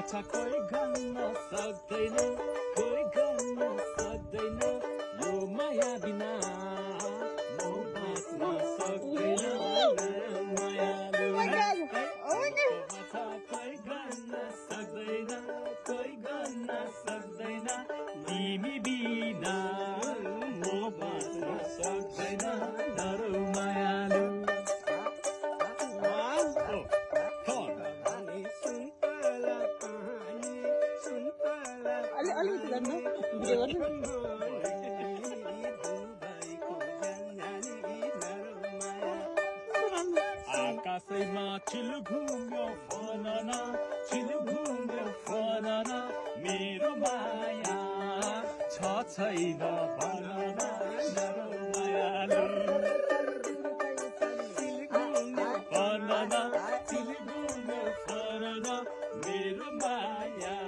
माछा कोही गर्न सक्दैन कोही गर्न सक्दैन यो माया बिना म बाँच्न सक्दैन मायालु माछा कोही गर्न सक्दैन कोही गर्न सक्दैन तिमी बिना म बाँच्न सक्दैन डरौ मायालु आकाशैमा चिल घुम्यो फनना चिल घुम्यो फनना मेरो माया छ छैन भनना डरौ मायालु फनना चिल घुम्यो फनना मेरो माया